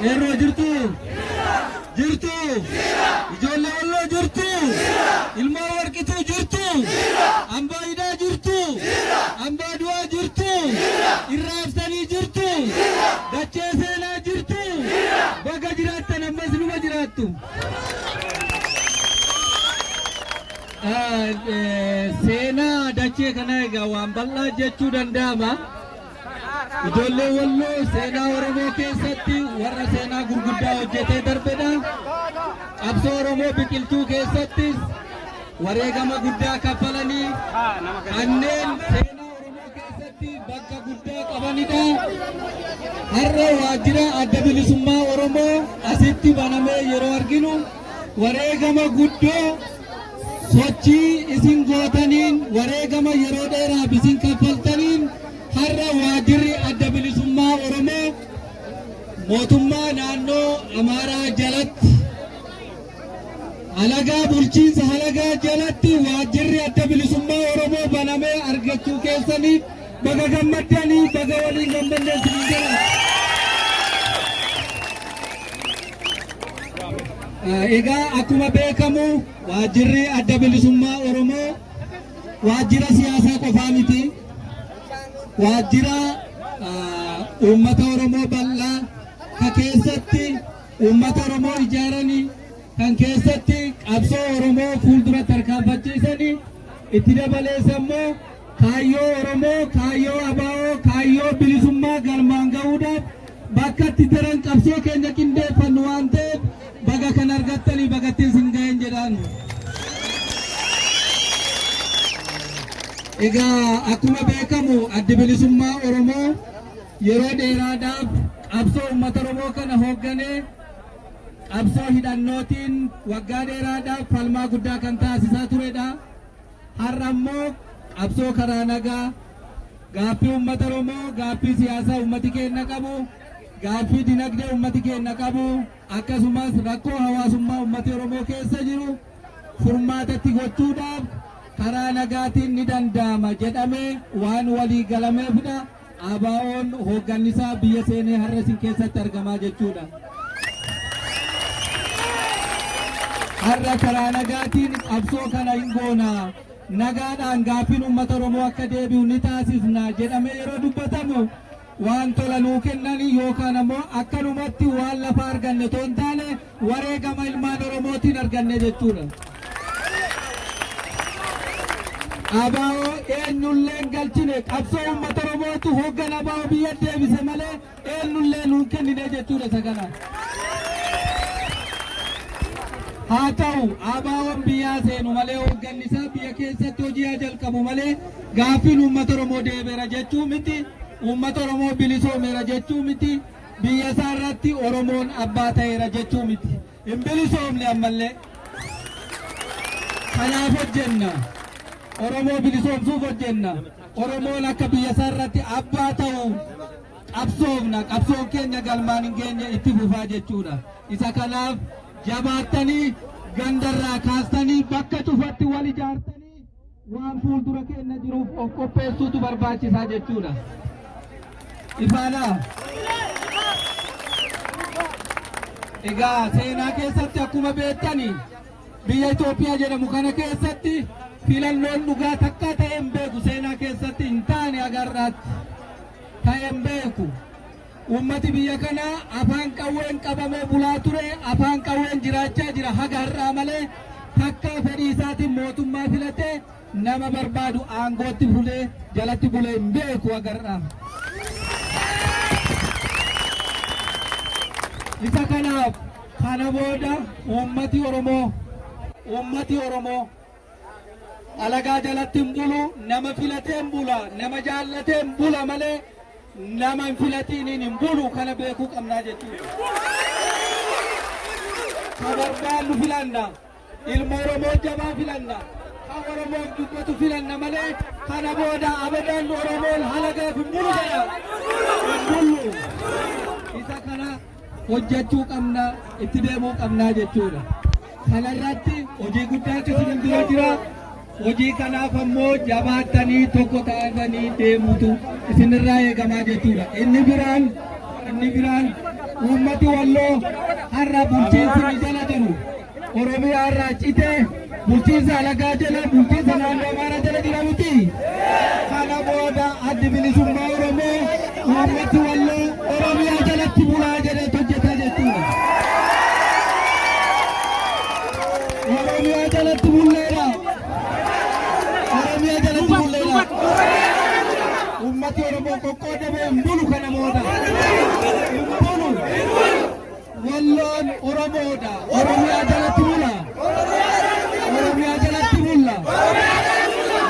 Yeroo jirtu jirtu ijoollee walloo jirtu ilmoo warqituu jirtu ambaa hidhaa jirtu ambaa du'aa jirtu irraabsanii jirtu dachee seenaa jirtu baga jiraattan ammas numa jiraattu. Seenaa dachee kana egaa waan bal'aa jechuu danda'ama. Ijoollee walloo seenaa Oromoo keessatti warra seenaa gurguddaa hojjetee darbedha. Qabsoo Oromoo biqilchuu keessattis wareegama guddaa kaffalanii kanneen seenaa Oromoo keessatti bakka guddaa qabanidha. Har'a waajjira adda bilisummaa Oromoo asitti banamee yeroo arginu wareegama guddoo sochii isin gootaniin wareegama yeroo dheeraaf isin kaffaltaniin har'a waajjirri adda bilisummaa Oromoo mootummaa naannoo Amaaraa jalatti halagaa bulchiinsa halagaa jalatti waajjirri adda bilisummaa Oromoo banamee argachuu keessaniif baga gammaddanii baga waliin gammaddan isin jira. Egaa akkuma beekamu waajjirri adda bilisummaa Oromoo waajjira siyaasaa qofaa miti. Waajjira uummata Oromoo bal'aa kan keessatti uummata Oromoo ijaaranii kan keessatti qabsoo Oromoo fuuldura tarkaanfachiisanii itti dabalees immoo kaayyoo Oromoo kaayyoo abaa'oo kaayyoo bilisummaa galmaan ga'uudhaaf bakka itti daran qabsoo keenya qindeeffannu waan ta'eef baga kan argattanii bagatti isin ga'een jedhaan. Egaa akkuma beekamu adda bilisummaa Oromoo yeroo dheeraadhaaf qabsoo uummata Oromoo kana hoogganee qabsoo hidhannootiin waggaa dheeraadhaaf falmaa guddaa kan taasisaa turedha. Har'a immoo qabsoo karaa nagaa gaaffii uummata Oromoo gaaffii siyaasaa uummati keenya qabu gaaffii dinagdee uummati keenya qabu akkasumas rakkoo hawaasummaa uummati Oromoo keessa jiru furmaatatti gochuudhaaf karaa nagaatiin ni danda'ama jedhamee waan walii galameefidha. ABO'n hooggannisaa biyya seenee har'a isin keessatti argamaa jechuudha. Har'a karaa nagaatiin qabsoo kana hin goona nagaadhaan gaaffiin uummata Oromoo akka deebi'u ni taasisna jedhamee yeroo dubbatamu waan tola nuu kennanii yookaan ammoo akkanumatti waan lafa arganne toon taane wareegama ilmaan Oromootiin arganne jechuudha. ABO eenyullee galchine qabsoo uummata Oromootu hooggan ABO biyya deebise malee eenyullee nuu kennine jechuudha sagana. Haa ta'u ABO'n biyyaa seenu malee hooggannisaa biyya keessatti hojii jalqabu malee gaaffiin uummata Oromoo deebi'eera jechuu miti. Uummata Oromoo bilisoomeera jechuu miti. Biyya isaa irratti Oromoon abbaa ta'eera jechuu miti. Hin bilisoomne ammallee. Kanaaf hojjenna. Oromoo bilisoomsuuf hojjenna. Oromoon akka biyya isaa irratti abbaa ta'u qabsoofna. Qabsoon keenya galmaan hin geenye itti fufaa jechuudha. Isa kanaaf jabaattanii gandarraa kaastanii bakka cufatti wal ijaartanii waan fuuldura keenya jiruuf of qopheessuutu barbaachisaa jechuudha. Ifaana. Egaa seenaa keessatti akkuma beektani biyya Itoophiyaa jedhamu kana keessatti filannoon dhugaa takka ta'e hin beeku. Seenaa keessatti hin taane agarraatti ta'e hin beeku. Uummati biyya kanaa afaan qawween qabamee bulaa ture, afaan qawween jiraachaa jira haga har'aa malee takka fedhii isaatiin mootummaa filatee nama barbaadu aangootti fulee jalatti bulee hin beeku agarraa. Isa kanaaf kana booda uummati Oromoo alagaa jalatti hin bulu, nama filatee hin bula, nama jaallatee hin bula malee nama hin filatiniin hin bulu. Kana beekuu qabnaa jechuudha. Ka barbaannu filanna, ilma Oromoo jabaa filanna, kan Oromoof dubbatu filanna malee kana booda abadan Oromoon halagaaf hin bulu jedha. Hin bullu. Isa kana hojjechuu qabna, itti deemuu qabnaa jechuudha. Kana irratti hojii guddaatu isin bira jira. Hojii kanaaf ammoo jabaattanii tokko ta'anii deemuutu isinirraa eegamaa jechuudha. Inni biraan ummati walloo har'a bulchiinsi ni jala jiru oromiyaa irraa cite bulchiinsa alagaa jala bulchiinsa naannoo amaaraa jala jira miti kana booda addi bilisummaa oromoo ummati walloo oromiyaa jalatti bulaa jedhee hojjeta jechuudha. oromiyaa jalatti bulleera oromiyaa jalatti bulleera ummati oromoo qoqqoodame hin bulu kana booda hin bulu walloon oromoodha oromiyaa jalatti bula oromiyaa jalatti bulla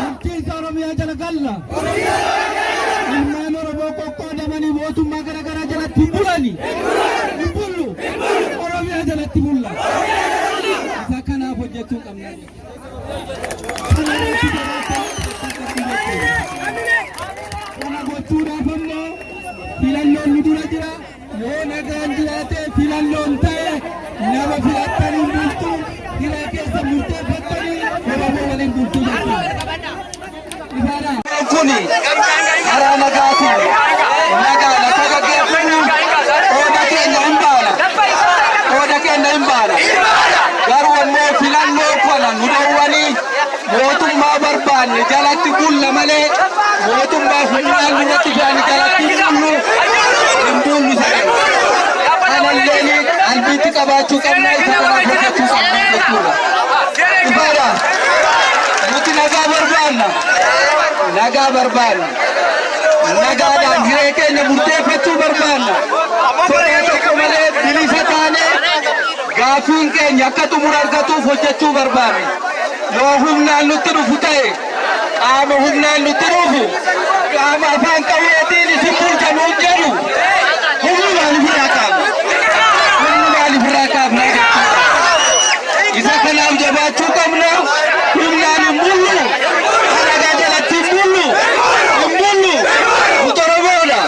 bulchiinsa oromiyaa jala galla ilmaan oromoo qoqqoodamanii mootummaa garaagaraa jalatti hin bulani hin bullu oromiyaa jalatti bulla isa kanaaf hojjechuu qabna. Kana gochuudhaaf ammoo filannoon nu dura jira yoo nagaan jiraate filannoon ta'e nama filattanii bultu hira keessa murteeffattanii oromoo waliin bultuu jechuudha. Kuni karaa nagaatiin nagaa lafa gaggeeffamuun qooda keenya hin baana garuu ammoo filannoo kana nu dhowwanii mootummaa barbaanne jalatti bulla malee mootummaa humnaan nurratti fe'anii jalatti hin bullu kanallee qalbiitti qabaachuu qabna isa kanaaf hojjechuu qabna jechuudha. Ifaadha nuti nagaa barbaanna nagaadhaan hiree keenya murteeffachuu barbaanna sodaa tokko malee bilisa taanee gaafiin keenya akka xumura argatuuf hojjechuu barbaanna. yoo humnaan nutti dhufu ta'e qaama humnaan nutti dhufu qaama afaan qawweetiin isin bulchanuun jedhu humni maaliifirraa qaabna isa kanaaf jabaachuu qabna. humnaan hin bullu nagaa jalatti hin bullu nuti oromoodha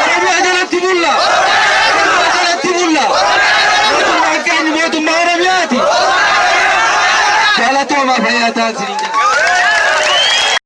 oromiyaa jalatti bulla mootummaan keenya mootummaa oromiyaati. Galatooma fayyaa taasisa.